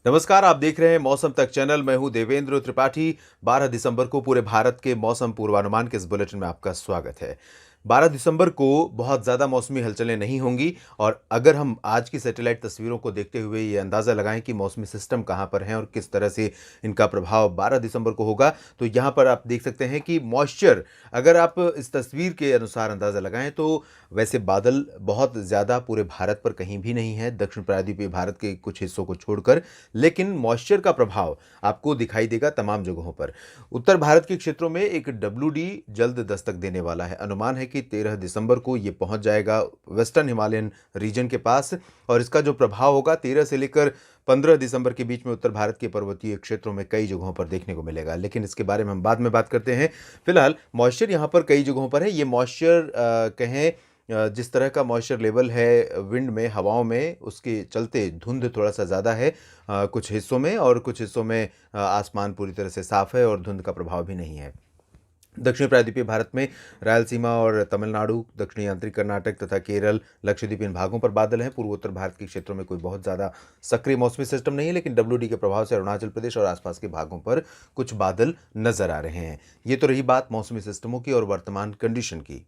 नमस्कार, आप देख रहे हैं मौसम तक चैनल। मैं हूं देवेंद्र त्रिपाठी। 12 दिसंबर को पूरे भारत के मौसम पूर्वानुमान के इस बुलेटिन में आपका स्वागत है। 12 दिसंबर को बहुत ज़्यादा मौसमी हलचलें नहीं होंगी और अगर हम आज की सैटेलाइट तस्वीरों को देखते हुए ये अंदाज़ा लगाएं कि मौसमी सिस्टम कहां पर हैं और किस तरह से इनका प्रभाव 12 दिसंबर को होगा, तो यहां पर आप देख सकते हैं कि मॉइस्चर, अगर आप इस तस्वीर के अनुसार अंदाज़ा लगाएं तो वैसे बादल बहुत ज़्यादा पूरे भारत पर कहीं भी नहीं है, दक्षिण प्रायद्वीपीय भारत के कुछ हिस्सों को छोड़कर। लेकिन मॉइस्चर का प्रभाव आपको दिखाई देगा तमाम जगहों पर। उत्तर भारत के क्षेत्रों में एक डब्ल्यूडी जल्द दस्तक देने वाला है। अनुमान है कि 13 दिसंबर को ये पहुंच जाएगा वेस्टर्न हिमालयन रीजन के पास और इसका जो प्रभाव होगा 13 से लेकर 15 दिसंबर के बीच में उत्तर भारत के पर्वतीय क्षेत्रों में कई जगहों पर देखने को मिलेगा। लेकिन इसके बारे में हम बाद में बात करते हैं। फिलहाल मॉइस्चर यहाँ पर कई जगहों पर है। ये मॉइस्चर कहें जिस तरह का मॉइस्चर लेवल है विंड में, हवाओं में, उसके चलते धुंध थोड़ा-सा ज़्यादा है कुछ हिस्सों में और कुछ हिस्सों में आसमान पूरी तरह से साफ है और धुंध का प्रभाव भी नहीं है। दक्षिण प्रायद्वीपीय भारत में रायलसीमा और तमिलनाडु, दक्षिणी आंतरिक कर्नाटक तथा केरल, लक्षद्वीप इन भागों पर बादल हैं। पूर्वोत्तर भारत के क्षेत्रों में कोई बहुत ज़्यादा सक्रिय मौसमी सिस्टम नहीं है, लेकिन डब्ल्यूडी के प्रभाव से अरुणाचल प्रदेश और आसपास के भागों पर कुछ बादल नजर आ रहे हैं। ये तो रही बात मौसमी सिस्टमों की और वर्तमान कंडीशन की।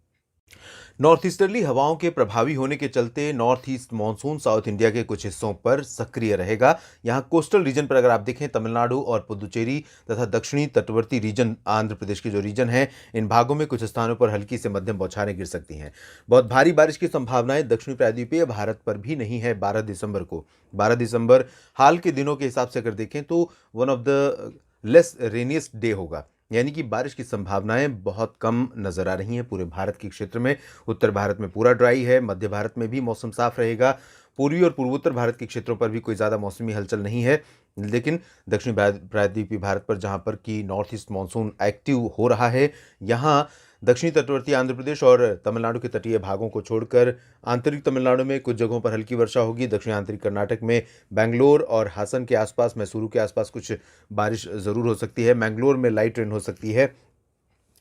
नॉर्थ ईस्टर्ली हवाओं के प्रभावी होने के चलते north east monsoon south India के कुछ हिस्सों पर सक्रिय रहेगा। यहां कोस्टल रीजन पर अगर आप देखें, तमिलनाडु और पुदुचेरी तथा दक्षिणी तटवर्ती रीजन, आंध्र प्रदेश के जो रीजन है, इन भागों में कुछ स्थानों पर हल्की से मध्यम बौछारें गिर सकती हैं। बहुत भारी बारिश की संभावनाएं दक्षिणी प्रायद्वीपीय भारत पर भी नहीं है 12 दिसंबर को। 12 दिसंबर हाल के दिनों के हिसाब से अगर देखें तो one of the less rainiest day होगा, यानी कि बारिश की संभावनाएं बहुत कम नजर आ रही हैं पूरे भारत के क्षेत्र में। उत्तर भारत में पूरा ड्राई है, मध्य भारत में भी मौसम साफ रहेगा, पूर्वी और पूर्वोत्तर भारत के क्षेत्रों पर भी कोई ज़्यादा मौसमी हलचल नहीं है। लेकिन दक्षिण प्रायद्वीपीय भारत पर जहां पर कि नॉर्थ ईस्ट मानसून एक्टिव हो रहा है, यहाँ दक्षिणी तटवर्ती आंध्र प्रदेश और तमिलनाडु के तटीय भागों को छोड़कर आंतरिक तमिलनाडु में कुछ जगहों पर हल्की वर्षा होगी। दक्षिण आंतरिक कर्नाटक में बैंगलोर और हासन के आसपास, मैसूरू के आसपास कुछ बारिश ज़रूर हो सकती है। मैंगलोर में लाइट रेन हो सकती है।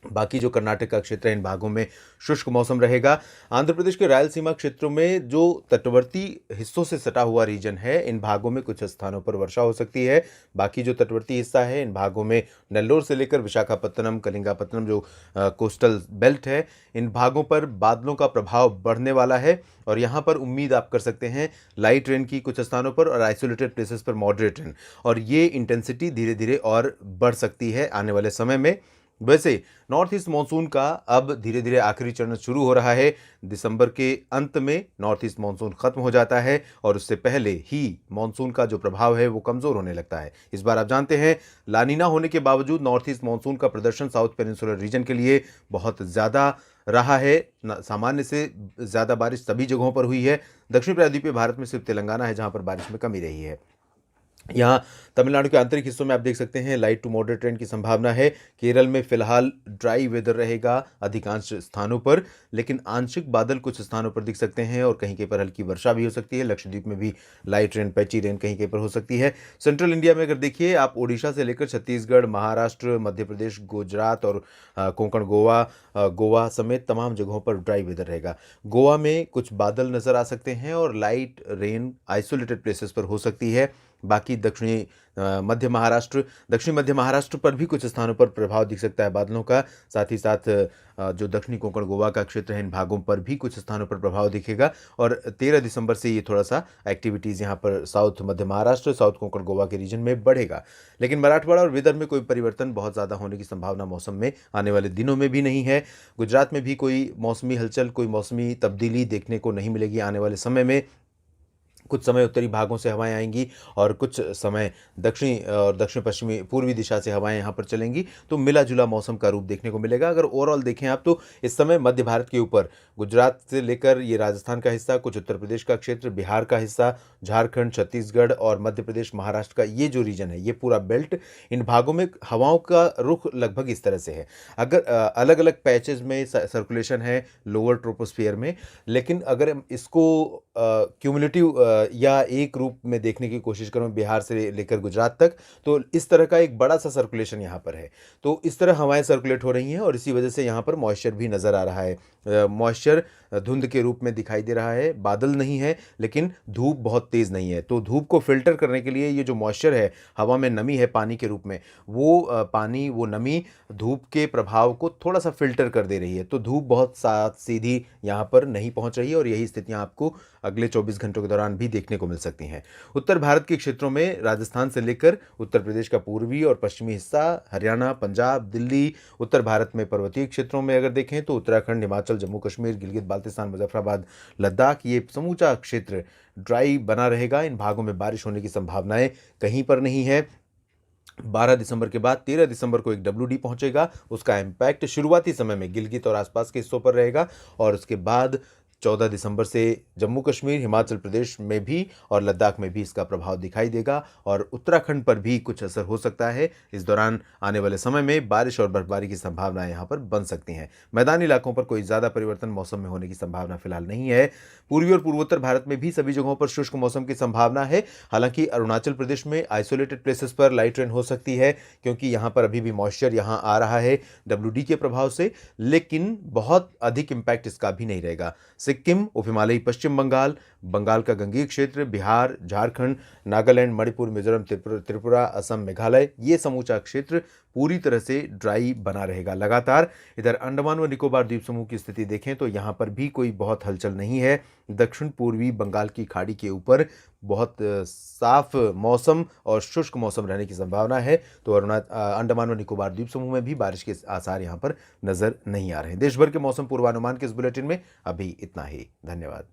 बाकी जो कर्नाटक का क्षेत्र है, इन भागों में शुष्क मौसम रहेगा। आंध्र प्रदेश के रायलसीमा क्षेत्रों में जो तटवर्ती हिस्सों से सटा हुआ रीजन है, इन भागों में कुछ स्थानों पर वर्षा हो सकती है। बाकी जो तटवर्ती हिस्सा है, इन भागों में नेल्लोर से लेकर विशाखापत्तनम, कलिंगापत्तनम जो कोस्टल बेल्ट है, इन भागों पर बादलों का प्रभाव बढ़ने वाला है और यहाँ पर उम्मीद आप कर सकते हैं लाइट रेन की कुछ स्थानों पर और आइसोलेटेड प्लेसेस पर मॉडरेट रेन, और ये इंटेंसिटी धीरे धीरे और बढ़ सकती है आने वाले समय में। वैसे नॉर्थ ईस्ट मानसून का अब धीरे धीरे आखिरी चरण शुरू हो रहा है। दिसंबर के अंत में नॉर्थ ईस्ट मानसून खत्म हो जाता है और उससे पहले ही मानसून का जो प्रभाव है वो कमजोर होने लगता है। इस बार आप जानते हैं लानीना होने के बावजूद नॉर्थ ईस्ट मानसून का प्रदर्शन साउथ पेनिनसुलर रीजन के लिए बहुत ज़्यादा रहा है। सामान्य से ज़्यादा बारिश सभी जगहों पर हुई है। दक्षिण प्रायद्वीपीय भारत में सिर्फ तेलंगाना है जहां पर बारिश में कमी रही है। यहाँ तमिलनाडु के आंतरिक हिस्सों में आप देख सकते हैं लाइट टू मॉडरेट रेन की संभावना है। केरल में फिलहाल ड्राई वेदर रहेगा अधिकांश स्थानों पर, लेकिन आंशिक बादल कुछ स्थानों पर दिख सकते हैं और कहीं कहीं पर हल्की वर्षा भी हो सकती है। लक्षद्वीप में भी लाइट रेन, पैची रेन कहीं कहीं पर हो सकती है। सेंट्रल इंडिया में अगर देखिए आप, ओडिशा से लेकर छत्तीसगढ़, महाराष्ट्र, मध्य प्रदेश, गुजरात और कोंकण, गोवा समेत तमाम जगहों पर ड्राई वेदर रहेगा। गोवा में कुछ बादल नजर आ सकते हैं और लाइट रेन आइसोलेटेड प्लेसेस पर हो सकती है। बाकी दक्षिणी मध्य महाराष्ट्र, दक्षिणी मध्य महाराष्ट्र पर भी कुछ स्थानों पर प्रभाव दिख सकता है बादलों का। साथ ही साथ जो दक्षिणी कोंकण गोवा का क्षेत्र है, इन भागों पर भी कुछ स्थानों पर प्रभाव दिखेगा और 13 दिसंबर से ये थोड़ा सा एक्टिविटीज़ यहाँ पर साउथ मध्य महाराष्ट्र, साउथ कोंकण गोवा के रीजन में बढ़ेगा। लेकिन मराठवाड़ा और विदर्भ में कोई परिवर्तन बहुत ज़्यादा होने की संभावना मौसम में आने वाले दिनों में भी नहीं है। गुजरात में भी कोई मौसमी हलचल, कोई मौसमी तब्दीली देखने को नहीं मिलेगी आने वाले समय में। कुछ समय उत्तरी भागों से हवाएं आएंगी और कुछ समय दक्षिणी और दक्षिण पश्चिमी पूर्वी दिशा से हवाएं यहाँ पर चलेंगी, तो मिला जुला मौसम का रूप देखने को मिलेगा। अगर ओवरऑल देखें आप तो इस समय मध्य भारत के ऊपर गुजरात से लेकर ये राजस्थान का हिस्सा, कुछ उत्तर प्रदेश का क्षेत्र, बिहार का हिस्सा, झारखंड, छत्तीसगढ़ और मध्य प्रदेश, महाराष्ट्र का ये जो रीजन है, ये पूरा बेल्ट, इन भागों में हवाओं का रुख लगभग इस तरह से है। अगर अलग अलग पैचेज में सर्कुलेशन है लोअर ट्रोपोस्फियर में, लेकिन अगर हम इसको क्यूमुलेटिव या एक रूप में देखने की कोशिश करूँ बिहार से लेकर गुजरात तक, तो इस तरह का एक बड़ा सा सर्कुलेशन यहाँ पर है। तो इस तरह हवाएं सर्कुलेट हो रही हैं और इसी वजह से यहाँ पर मॉइस्चर भी नज़र आ रहा है। मॉइस्चर धुंध के रूप में दिखाई दे रहा है, बादल नहीं है लेकिन धूप बहुत तेज़ नहीं है। तो धूप को फिल्टर करने के लिए ये जो मॉइस्चर है, हवा में नमी है पानी के रूप में, वो नमी धूप के प्रभाव को थोड़ा सा फिल्टर कर दे रही है। तो धूप बहुत साफ सीधी यहाँ पर नहीं पहुँच रही है और यही स्थितियाँ आपको अगले 24 घंटों के दौरान भी देखने को मिल सकती हैं। उत्तर भारत के क्षेत्रों में राजस्थान से लेकर उत्तर प्रदेश का पूर्वी और पश्चिमी हिस्सा, हरियाणा, पंजाब, दिल्ली, उत्तर भारत में पर्वतीय क्षेत्रों में अगर देखें तो उत्तराखंड, हिमाचल, जम्मू कश्मीर, गिलगित बाल्तिस्तान, मुजफ्फराबाद, लद्दाख, ये समूचा क्षेत्र ड्राई बना रहेगा। इन भागों में बारिश होने की संभावनाएं कहीं पर नहीं है। 12 दिसंबर के बाद 13 दिसंबर को एक WD पहुंचेगा। उसका इम्पैक्ट शुरुआती समय में गिलगित और आसपास के हिस्सों पर रहेगा और उसके बाद 14 दिसंबर से जम्मू कश्मीर, हिमाचल प्रदेश में भी और लद्दाख में भी इसका प्रभाव दिखाई देगा और उत्तराखंड पर भी कुछ असर हो सकता है। इस दौरान आने वाले समय में बारिश और बर्फबारी की संभावनाएं यहाँ पर बन सकती हैं। मैदानी इलाकों पर कोई ज़्यादा परिवर्तन मौसम में होने की संभावना फिलहाल नहीं है। पूर्वी और पूर्वोत्तर भारत में भी सभी जगहों पर शुष्क मौसम की संभावना है। हालांकि अरुणाचल प्रदेश में आइसोलेटेड प्लेसेस पर लाइट रेन हो सकती है क्योंकि यहाँ पर अभी भी मॉइस्चर यहाँ आ रहा है WD के प्रभाव से, लेकिन बहुत अधिक इम्पैक्ट इसका भी नहीं रहेगा। सिक्किम, उप हिमालयी पश्चिम बंगाल, बंगाल का गंगीय क्षेत्र, बिहार, झारखंड, नागालैंड, मणिपुर, मिजोरम, त्रिपुरा, असम, मेघालय, ये समूचा क्षेत्र पूरी तरह से ड्राई बना रहेगा लगातार। इधर अंडमान व निकोबार द्वीप समूह की स्थिति देखें तो यहाँ पर भी कोई बहुत हलचल नहीं है। दक्षिण पूर्वी बंगाल की खाड़ी के ऊपर बहुत साफ मौसम और शुष्क मौसम रहने की संभावना है। तो अंडमान व निकोबार द्वीप समूह में भी बारिश के आसार यहाँ पर नजर नहीं आ रहे हैं। देश भर के मौसम पूर्वानुमान के इस बुलेटिन में अभी इतना ही। धन्यवाद।